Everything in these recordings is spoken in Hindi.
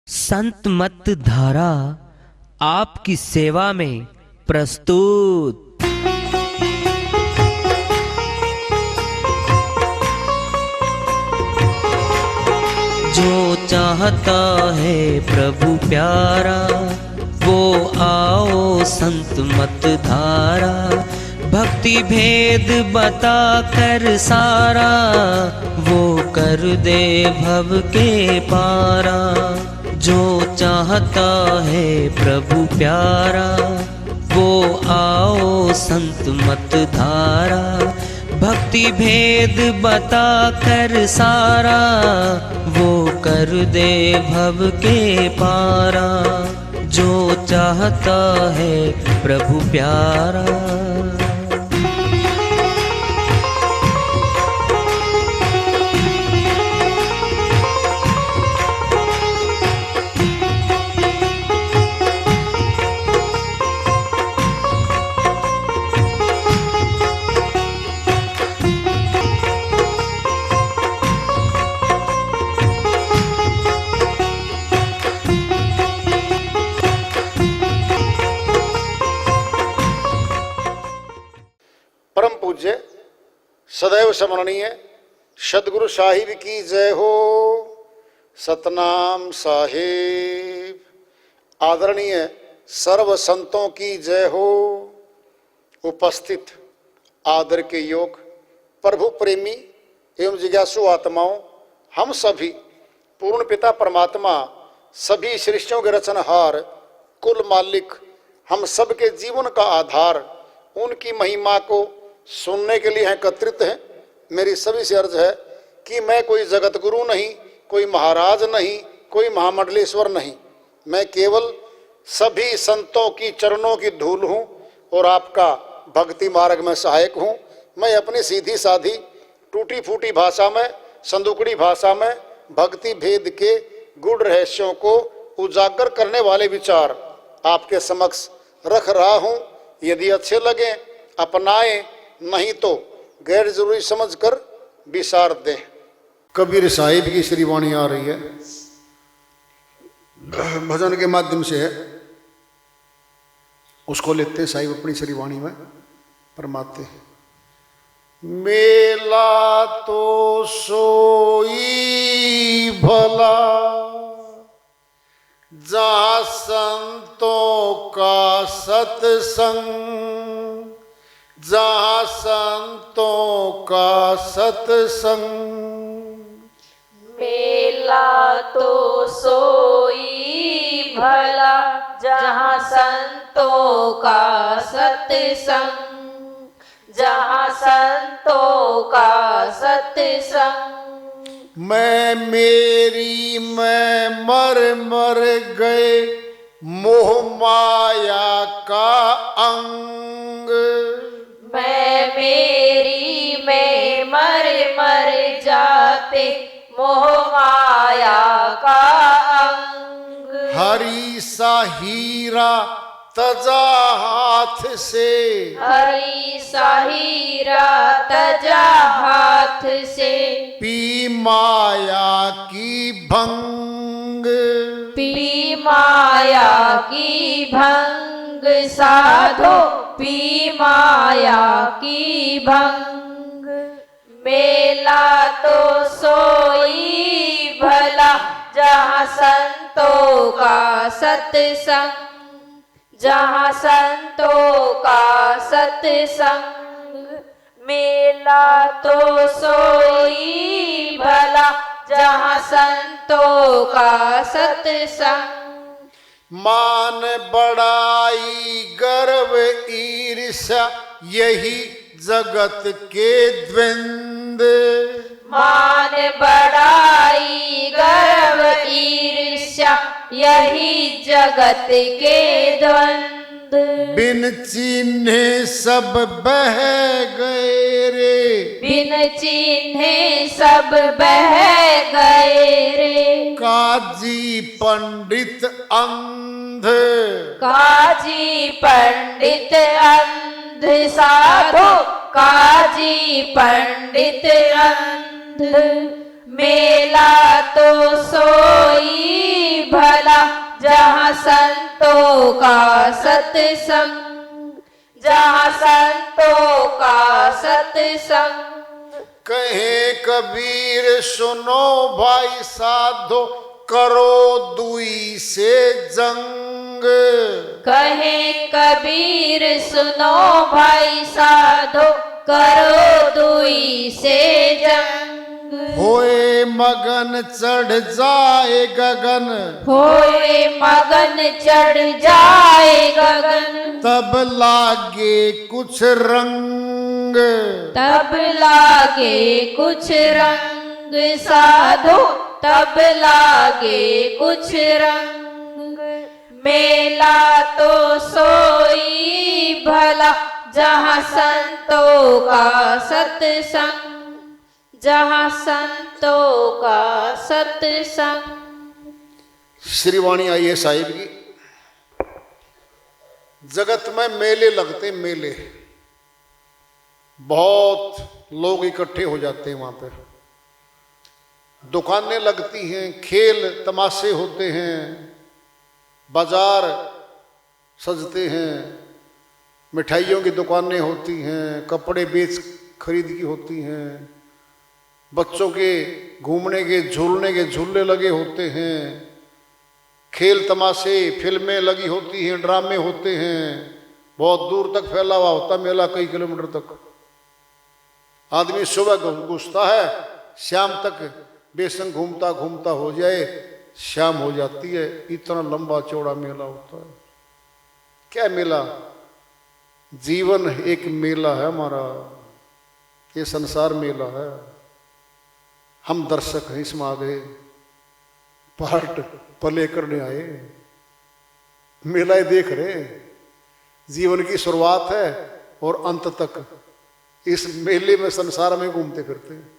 संत मत धारा आपकी सेवा में प्रस्तुत। जो चाहता है प्रभु प्यारा वो आओ संत मत धारा। भक्ति भेद बता कर सारा वो कर दे भव के पारा। जो चाहता है प्रभु प्यारा वो आओ संत मत धारा। भक्ति भेद बता कर सारा वो कर दे भव के पारा। जो चाहता है प्रभु प्यारा। परम पूज्य सदैव स्मरणीय सदगुरु साहिब की जय हो। सतनाम साहिब। आदरणीय सर्व संतों की जय हो। उपस्थित आदर के योग प्रभु प्रेमी एवं जिज्ञासु आत्माओं, हम सभी पूर्ण पिता परमात्मा सभी सृष्टियों के रचनहार कुल मालिक हम सबके जीवन का आधार उनकी महिमा को सुनने के लिए एकत्रित हैं। मेरी सभी से अर्ज है कि मैं कोई जगत गुरु नहीं, कोई महाराज नहीं, कोई महामंडलेश्वर नहीं। मैं केवल सभी संतों की चरणों की धूल हूँ और आपका भक्ति मार्ग में सहायक हूँ। मैं अपनी सीधी साधी टूटी फूटी भाषा में, संदुकड़ी भाषा में भक्ति भेद के गूढ़ रहस्यों को उजागर करने वाले विचार आपके समक्ष रख रहा हूँ। यदि अच्छे लगे अपनाएं, नहीं तो गैर जरूरी समझकर विसार दें। कबीर साहिब की श्री वाणी आ रही है, भजन के माध्यम से है, उसको लेते हैं साहिब अपनी श्री वाणी में फरमाते हैं। मेला तो सोई भला जहाँ संतों का सत्संग, जहाँ संतों का सत्संग। मेला तो सोई भला जहाँ संतों का सत्संग, जहाँ संतों का सत्संग। मैं मेरी मैं मर मर गए मोह माया का अंग। मैं मेरी मैं मर मर जाते मोह माया का अंग। हरी सा हीरा तजा हाथ से, हरी सा हीरा तजा हाथ से। पी माया की भंग, पी माया की भंग। साधो पी माया की भंग। मेला तो सोई भला जहाँ संतों का सत्संग, जहाँ संतों का सत्संग। मेला तो सोई भला जहाँ संतों का सत्संग। मान बड़ाई गर्व ईर्ष्या यही जगत के द्वंद। मान बड़ाई गर्व ईर्ष्या यही जगत के द्वंद। बिन चिन्हे सब बह गए रे, बिन चिन्हे सब बह गए रे। काजी पंडित अंध, काजी पंडित अंध। साधो काजी पंडित अंध। मेला तो सोई भला संतों का सत्संग, जहाँ संतों का सत्संग। कहे कबीर सुनो भाई साधो, करो दुई से जंग। कहे कबीर सुनो भाई साधो, करो दुई से जंग। होए मगन चढ़ जाए गगन, होए मगन चढ़ जाए गगन। तब लागे कुछ रंग, तब लागे कुछ रंग साधो, तब लागे कुछ रंग। मेला तो सोई भला, जहाँ संतों का सत्संग, जहाँ संतों का सत्संग। श्री वाणी आई है साहिब की। जगत में मेले लगते, मेले बहुत लोग इकट्ठे हो जाते हैं वहां पे। दुकानें लगती हैं, खेल तमाशे होते हैं, बाजार सजते हैं, मिठाइयों की दुकानें होती हैं, कपड़े बेच खरीद की होती हैं, बच्चों के घूमने के झूलने के झूले लगे होते हैं, खेल तमाशे फिल्में लगी होती हैं, ड्रामे होते हैं। बहुत दूर तक फैला हुआ होता मेला, कई किलोमीटर तक। आदमी सुबह घुसता है, शाम तक बेसंग घूमता घूमता हो जाए, शाम हो जाती है। इतना लंबा चौड़ा मेला होता है। क्या मेला? जीवन एक मेला है हमारा, ये संसार मेला है। हम दर्शक हैं, इसमें आ गए, पार्ट प्ले करने आए, मेला देख रहे। जीवन की शुरुआत है और अंत तक इस मेले में, संसार में घूमते फिरते हैं।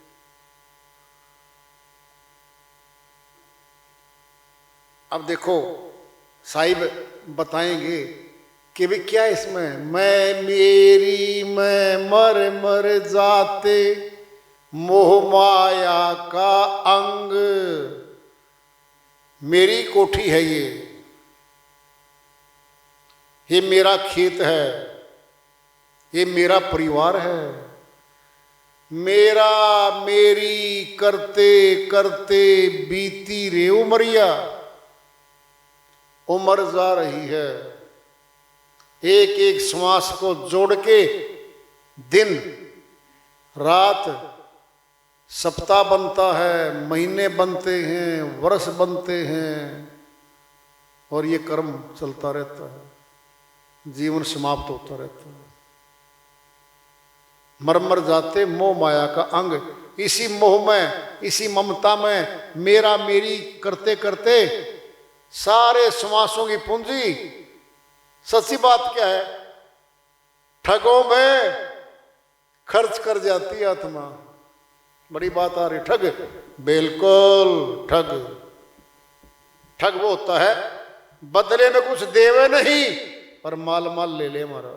अब देखो साहिब बताएंगे कि भी क्या इसमें, मैं मेरी मैं मर मर जाते, मोह माया का अंग। मेरी कोठी है ये मेरा खेत है, ये मेरा परिवार है। मेरा मेरी करते करते बीती रे उमरिया, उम्र जा रही है। एक एक श्वास को जोड़ के दिन रात सप्ताह बनता है, महीने बनते हैं, वर्ष बनते हैं, और ये कर्म चलता रहता है। जीवन समाप्त होता रहता है। मर मर जाते मोह माया का अंग। इसी मोह में, इसी ममता में मेरा मेरी करते करते सारे श्वासों की पूंजी, सच्ची बात क्या है, ठगों में खर्च कर जाती है आत्मा। बड़ी बात आ रही, ठग, बिल्कुल ठग। ठग वो होता है बदले में कुछ देवे नहीं पर माल माल ले ले हमारा।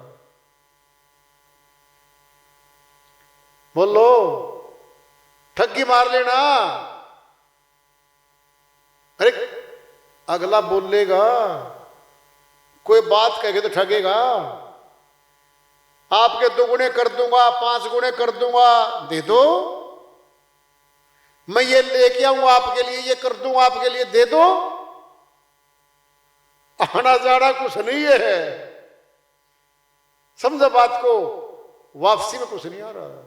बोलो, ठगी मार लेना। अरे अगला बोलेगा, कोई बात कहेगा तो ठगेगा। आपके 2 गुणे कर दूंगा, 5 गुणे कर दूंगा, दे दो। मैं ये लेके आऊंगा आपके लिए, ये कर दूंगा आपके लिए, दे दो। आना जाना कुछ नहीं है, समझा बात को। वापसी में कुछ नहीं आ रहा।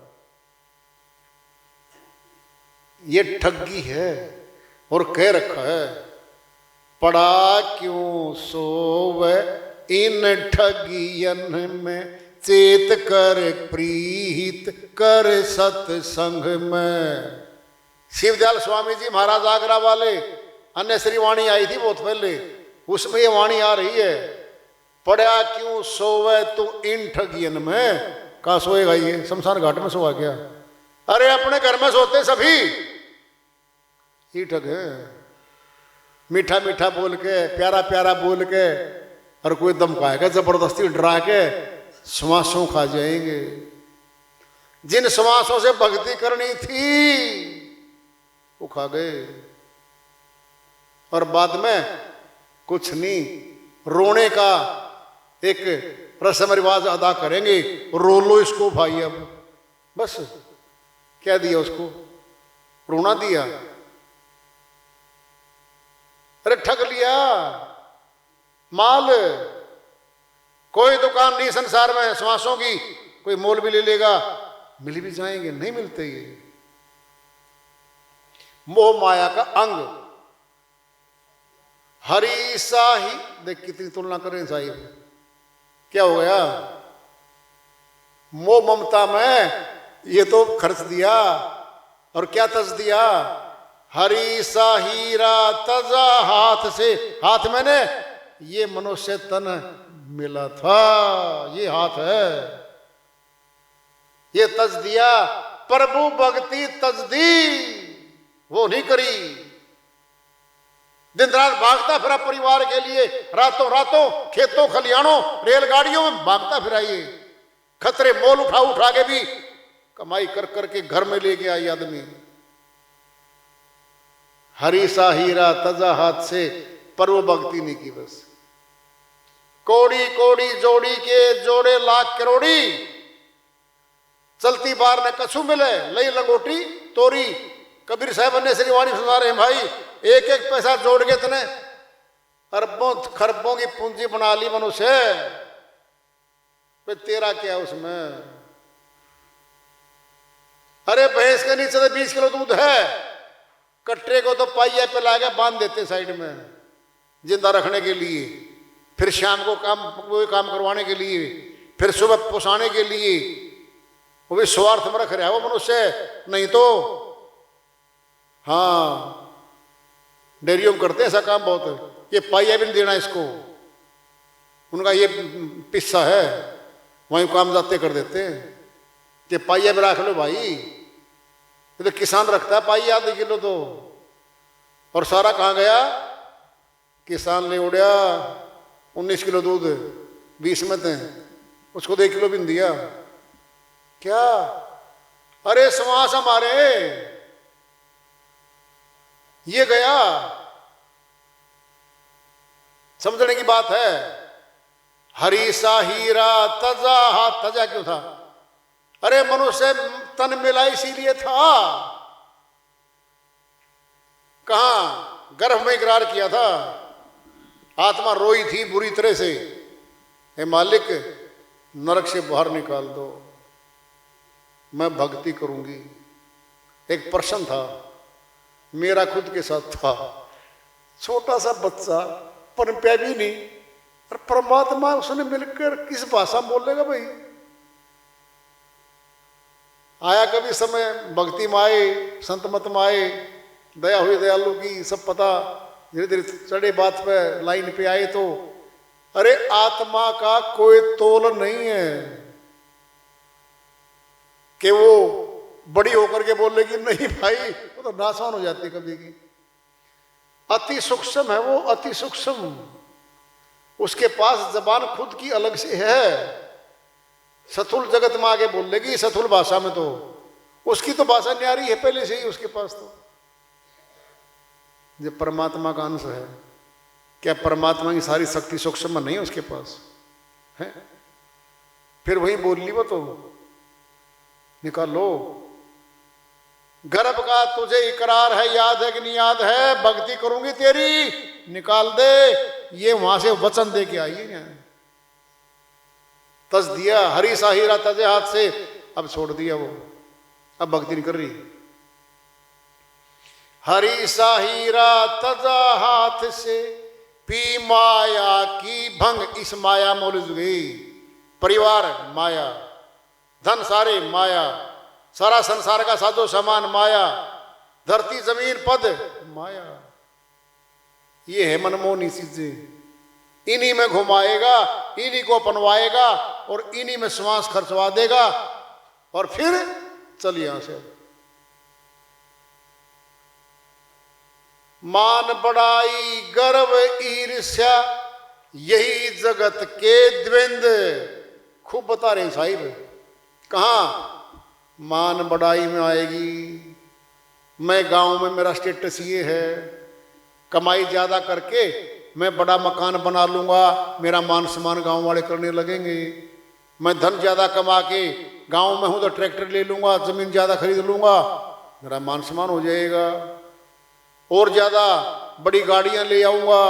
ये ठगी है। और कह रखा है, पड़ा क्यों सोवे इन ठगियन में, चेत कर प्रीत कर सत्संग में। शिवदयाल स्वामी जी महाराज आगरा वाले, अन्य श्री वाणी आई थी बहुत पहले, उसमें ये वाणी आ रही है, पड़ा क्यों सोवे तू इन ठगियन में। कहाँ सोएगा ये? शमशान घाट में सोआ गया? अरे अपने घर में सोते सभी, ये ठग है। मीठा मीठा बोल के, प्यारा प्यारा बोल के, और कोई धमकाएगा जबरदस्ती डरा के, श्वासों खा जाएंगे। जिन श्वासों से भक्ति करनी थी वो खा गए, और बाद में कुछ नहीं, रोने का एक रस्म रिवाज अदा करेंगे, रो लो इसको भाई। अब बस क्या दिया उसको, रोना दिया। अरे ठग लिया माल। कोई दुकान नहीं संसार में श्वासों की, कोई मोल भी ले लेगा, मिल भी जाएंगे, नहीं मिलते ये। मोह माया का अंग हरी सा ही, देख कितनी तुलना करें साहिब, क्या हो गया। मोह ममता में ये तो खर्च दिया, और क्या तज दिया, हरी सा हीरा तजा हाथ से। हाथ मैंने ये मनुष्य तन मिला था, ये हाथ है, ये तज दिया। प्रभु भक्ति तज दी, वो नहीं करी। दिन रात भागता फिरा परिवार के लिए, रातों रातों खेतों खलियानों रेलगाड़ियों में भागता फिरा। ये खतरे मोल उठा उठा के भी कमाई कर करके घर में लेके आई आदमी। हरी सा हीरा तजा हाथ से, पर वो भक्ति नहीं की। बस कोड़ी कोड़ी जोड़ी के जोड़े लाख करोड़ी, चलती बार ने कछु मिले लई लंगोटी तोरी। कबीर साहब ने श्रीवाणी सुना रहे हैं भाई, एक एक पैसा जोड़ के तने अरबों खरबों की पूंजी बना ली मनुष्य, भाई तेरा क्या उसमें। अरे भैंस के नीचे तो 20 किलो दूध है, कट्टे को तो पाइया पे ला के बांध देते साइड में जिंदा रखने के लिए, फिर शाम को कोई काम करवाने के लिए, फिर सुबह पोसाने के लिए। वो भी स्वार्थ में रख रहा है वो मनुष्य, नहीं तो हाँ डेयरियों में करते हैं ऐसा काम बहुत। ये पाइया भी नहीं देना इसको, उनका ये पिस्सा है, वहीं काम जाते कर देते हैं कि पाइया भी रख लो भाई। ये तो किसान रखता है पाइया आधे किलो तो, और सारा कहाँ गया, किसान ले उड़िया 19 किलो दूध 20 में थे, उसको तो 1 किलो भी नहीं दिया। क्या अरे श्वास हमारे ये गया, समझने की बात है। हरी सा हीरा तजा हाथ, तजा क्यों था, अरे मनुष्य तन मिला इसीलिए था। कहां गर्भ में इकरार किया था, आत्मा रोई थी बुरी तरह से, हे मालिक नरक से बाहर निकाल दो, मैं भक्ति करूंगी। एक प्रश्न था मेरा खुद के साथ था, छोटा सा बच्चा पनपया भी नहीं, और परमात्मा उसने मिलकर किस भाषा बोलेगा भाई। आया कभी समय भक्ति में आए, संत मत में आए, दया हुई दयालु की सब पता, धीरे धीरे चढ़े बात पे लाइन पे आए तो अरे आत्मा का कोई तोल नहीं है कि वो बड़ी होकर के बोल लेगी, नहीं भाई वो तो नासान हो जाती कभी की। अति सूक्ष्म है वो, अति सूक्ष्म। उसके पास जबान खुद की अलग से है, सथुल जगत में आगे बोल लेगी सथुल भाषा में, तो उसकी तो भाषा न्यारी है पहले से ही उसके पास। तो जब परमात्मा का अंश है, क्या परमात्मा की सारी शक्ति सूक्ष्म नहीं है उसके पास है? फिर वही बोल ली वो, तो निकालो। गर्भ का तुझे इकरार है, याद है कि नहीं याद है, भक्ति करूंगी तेरी, निकाल दे। ये वहां से वचन दे के आई है, तज दिया। हरी सा हीरा तजे हाथ से, अब छोड़ दिया वो, अब भक्ति नहीं कर रही। हरी सा हीरा तजा हाथ से, पी माया की भंग। इस माया में उलझ गई, परिवार माया, धन सारे माया, सारा संसार का साजो सामान माया, धरती जमीन पद माया। ये है मनमोहनी चीजें, इन्हीं में घुमाएगा, इन्हीं को अपनवाएगा और इन्हीं में श्वास खर्चवा देगा, और फिर चल यहां से। मान बढ़ाई गर्व ईर्ष्या, यही जगत के द्वंद। खूब बता रहे हैं साहिब, कहां मान बढ़ाई में आएगी। मैं गांव में मेरा स्टेटस ये है, कमाई ज्यादा करके मैं बड़ा मकान बना लूंगा, मेरा मान सम्मान गांव वाले करने लगेंगे। मैं धन ज्यादा कमा के गांव में हूं तो ट्रैक्टर ले लूंगा, जमीन ज्यादा खरीद लूंगा, मेरा मान सम्मान हो जाएगा। और ज्यादा बड़ी गाड़ियां ले आऊंगा,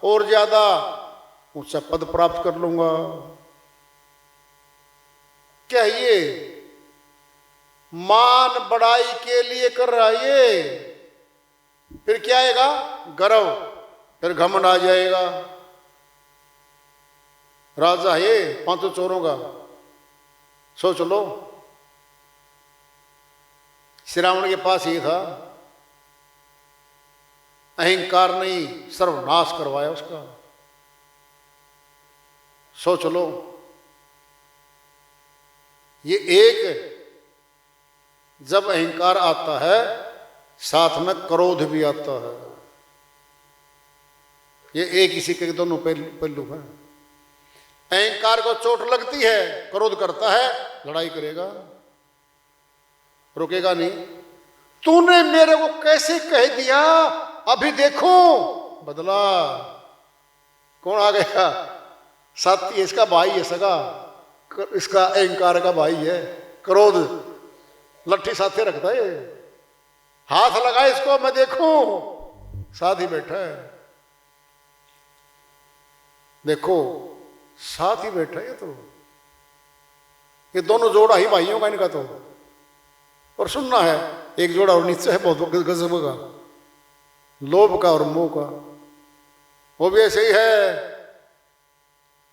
और ज्यादा ऊंचा पद प्राप्त कर लूंगा। क्या ये मान बढ़ाई के लिए कर रहा है ये? फिर क्या आएगा? गर्व, फिर घमंड आ जाएगा। राजा है पांचों चोरों का, सोच लो। श्री रावण के पास ये था, अहंकार नहीं सर्वनाश करवाया उसका। सोच लो, ये एक जब अहंकार आता है साथ में क्रोध भी आता है। ये एक इसी के दोनों पहलू हैं। अहंकार को चोट लगती है, क्रोध करता है, लड़ाई करेगा, रुकेगा नहीं। तूने मेरे को कैसे कह दिया, अभी देखो बदला। कौन आ गया? साथी, इसका भाई है सगा, इसका अहंकार का भाई है। क्रोध लट्ठी साथे रखता है, हाथ लगा इसको, मैं देखूं, साथ ही बैठा है। देखो साथ ही बैठा है ये दोनों जोड़ा ही भाइयों का इनका तो। और सुनना है, एक जोड़ा और नीचे है बहुत गजब का, लोभ का और मोह का। वो भी ऐसे ही है,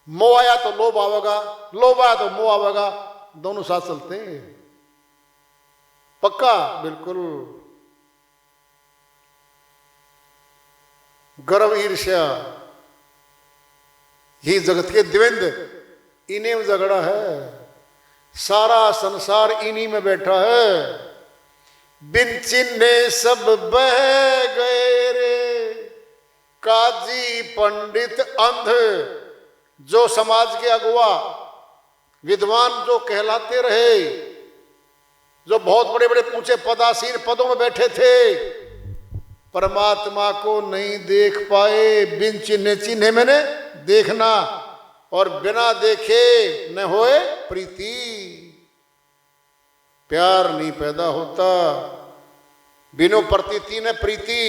मोह आया तो लोभ आवेगा, लोभ आया तो मोह आवेगा, दोनों साथ चलते हैं। पक्का? बिल्कुल। गर्व, ईर्ष्या, ये जगत के द्वंद्व, इन्हीं में झगड़ा है। सारा संसार इन्हीं में बैठा है। बिन चिन्हे सब बह गए रे, काजी पंडित अंध। जो समाज के अगुआ विद्वान जो कहलाते रहे, जो बहुत बड़े बड़े ऊंचे पदासीन पदों में बैठे थे, परमात्मा को नहीं देख पाए। बिन चिन्हे, चिन्हे मैंने देखना, और बिना देखे न होए प्रीति। प्यार नहीं पैदा होता, बिनो प्रतीति न प्रीति।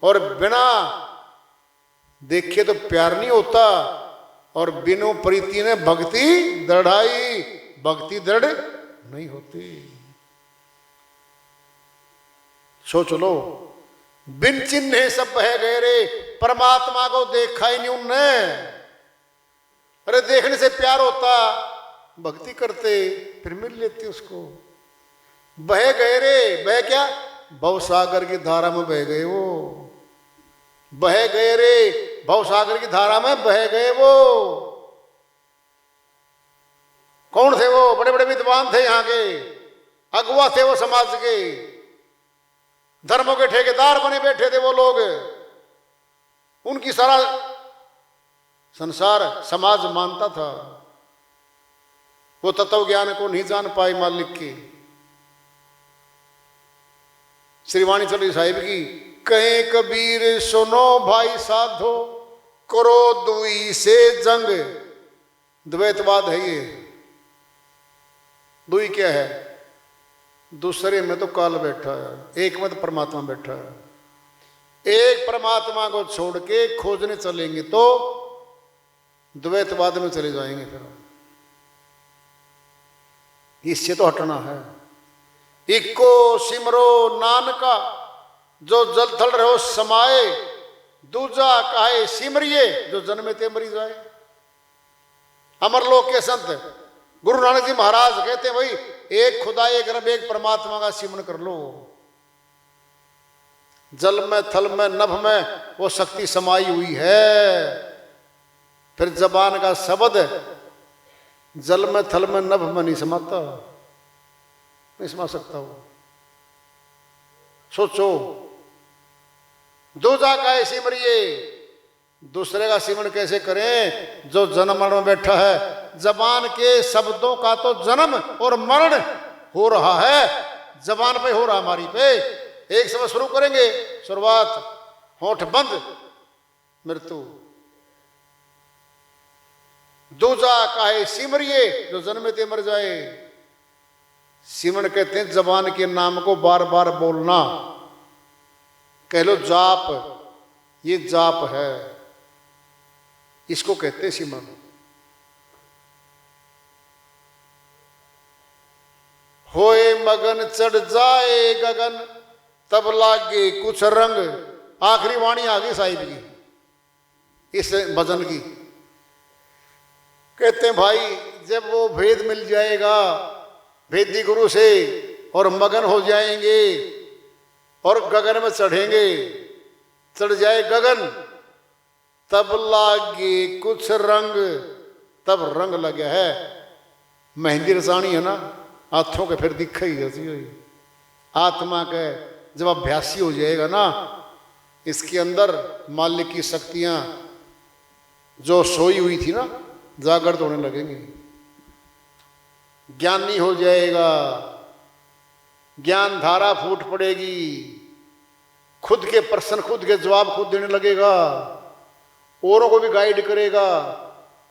और बिना देखे तो प्यार नहीं होता, और बिनो प्रीति ने भक्ति दृढ़ाई, भक्ति दृढ़ नहीं होती। सोच लो, बिन चिन्हे सब बह गए रे, परमात्मा को देखा ही नहीं उनने। अरे देखने से प्यार होता, भक्ति करते, फिर मिल लेते उसको। बह गए रे, बह क्या? भवसागर की धारा में बह गए वो। बह गए रे, भवसागर की धारा में बह गए वो। कौन थे वो? बड़े बड़े विद्वान थे, यहाँ के अगुआ थे वो समाज के, धर्मों के ठेकेदार बने बैठे थे वो लोग। उनकी सारा संसार समाज मानता था। वो तत्व ज्ञान को नहीं जान पाए मालिक की। श्रीवाणी चली साहिब की, कहे कबीर सुनो भाई साधो, करो दुई से जंग। द्वैतवाद है ये। दुई क्या है? दूसरे में तो काल बैठा है, एक में तो परमात्मा बैठा है। एक परमात्मा को छोड़ के खोजने चलेंगे तो द्वैतवाद में चले जाएंगे। फिर इससे तो हटना है। इको सिमरो नानका, जो जल थल रहो समाए। दूजा काहे सिमरिए, जो जन्मे ते मरी जाए। अमरलोक के संत गुरु नानक जी महाराज कहते हैं, भाई एक खुदा, एक रब, एक परमात्मा का सिमरन कर लो। जल में, थल में, नभ में वो शक्ति समाई हुई है। फिर जबान का शब्द जल में, थल में, नभ में नहीं समाता, नहीं समा सकता वो। सोचो, दूजा का सिमरिए, दूसरे का सिमरन कैसे करें? जो जन्म मरण में बैठा है। जबान के शब्दों का तो जन्म और मरण हो रहा है, जबान पे हो रहा हमारी पे। एक शब्द शुरू करेंगे, शुरुआत होठ बंद, मृत्यु। दूजा काहे सिमरिए, जो जन्मते मर जाए। सिमरन कहते हैं जबान के नाम को बार बार बोलना, कह लो जाप, ये जाप है, इसको कहते हैं सिमरन। होए मगन चढ़ जाए गगन, तब लागे कुछ रंग। आखिरी वाणी आ गई साहिब की इस भजन की। कहते हैं भाई जब वो भेद मिल जाएगा भेदी गुरु से और मगन हो जाएंगे और गगन में चढ़ेंगे, चढ़ जाए गगन, तब लागे कुछ रंग। तब रंग लगे है, मेहंदी रसानी है ना, हाथों के फिर दिखा ही ऐसी हुई। आत्मा के जब अभ्यासी हो जाएगा ना, इसके अंदर मालिक की शक्तियां जो सोई हुई थी ना, जागृत होने लगेंगी। ज्ञानी हो जाएगा, ज्ञान धारा फूट पड़ेगी, खुद के प्रश्न खुद के जवाब खुद देने लगेगा, औरों को भी गाइड करेगा,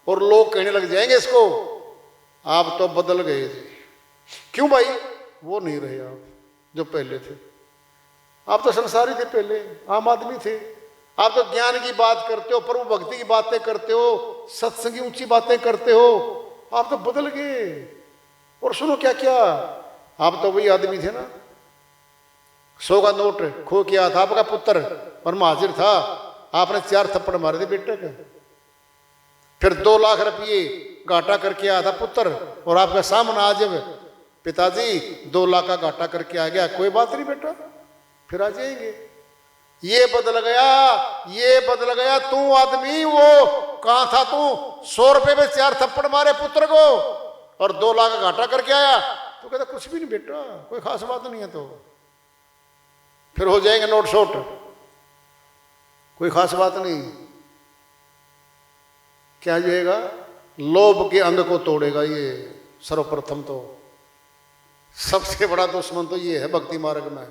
और लोग कहने लग जाएंगे इसको आप तो बदल गए थे। क्यों भाई? वो नहीं रहे आप जो पहले थे। आप तो संसारी थे, पहले आम आदमी थे। आप तो ज्ञान की बात करते हो, प्रभु भक्ति की बातें करते हो, सत्संग की ऊंची बातें करते हो। आप तो बदल गए। और सुनो क्या क्या, आप तो वही आदमी थे ना, 100 का नोट खो किया था आपका पुत्र और महाजिर था, आपने 4 थप्पड़ मारे थे बेटे के। फिर 2 लाख रुपये घाटा करके आया था पुत्र, और आपके सामने आज पिताजी 2 लाख का घाटा करके आ गया। कोई बात नहीं बेटा, फिर आ जाएंगे। ये बदल गया, ये बदल गया। तू आदमी वो कहां था तू? 100 रुपए में 4 थप्पड़ मारे पुत्र को और 2 लाख का घाटा करके आया। तो कहता कुछ भी नहीं बेटा, कोई खास बात नहीं है। तो फिर हो जाएंगे नोट शोट, कोई खास बात नहीं। क्या जाएगा? लोभ के अंग को तोड़ेगा ये सर्वप्रथम। तो सबसे बड़ा दुश्मन तो ये है भक्ति मार्ग में,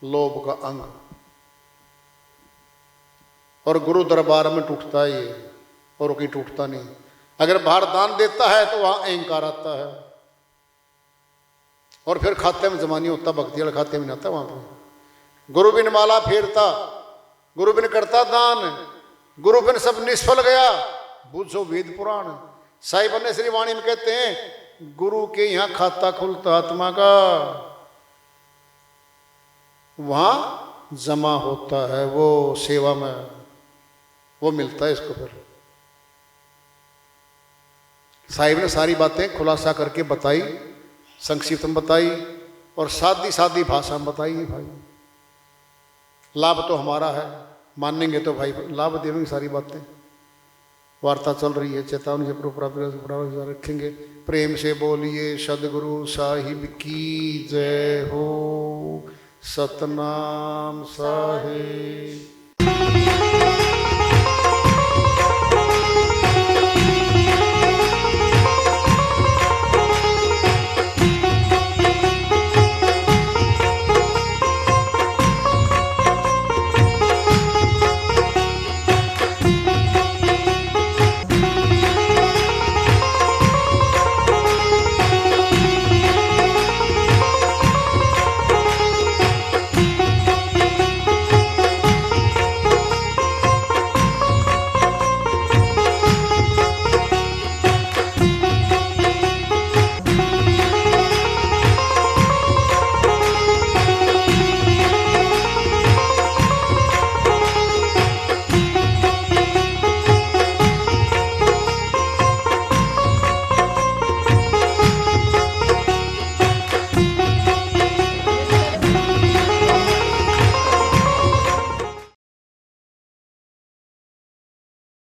लोभ का अंग। और गुरु दरबार में टूटता है ये, और कोई टूटता नहीं। अगर बाहर दान देता है तो वहां अहंकार आता है, और फिर खाते में जमा नहीं होता, भक्ति वाले खाते में नहीं आता वहां पर। गुरु बिन माला फेरता, गुरु बिन करता दान, गुरु बिन सब निष्फल गया, बूझो वेद पुराण। साहिब ने श्री वाणी में कहते हैं गुरु के यहां खाता खुलता आत्मा का, वहां जमा होता है वो सेवा में, वो मिलता है इसको। फिर साहिब ने सारी बातें खुलासा करके बताई, संक्षिप्त में बताई, और सादी सादी भाषा में बताई। भाई लाभ तो हमारा है, मानेंगे तो भाई लाभ देंगे। सारी बातें वार्ता चल रही है, चेतावनी से प्राप्त रखेंगे। प्रेम से बोलिए सदगुरु साहिब की जय हो। सतनाम साहिब।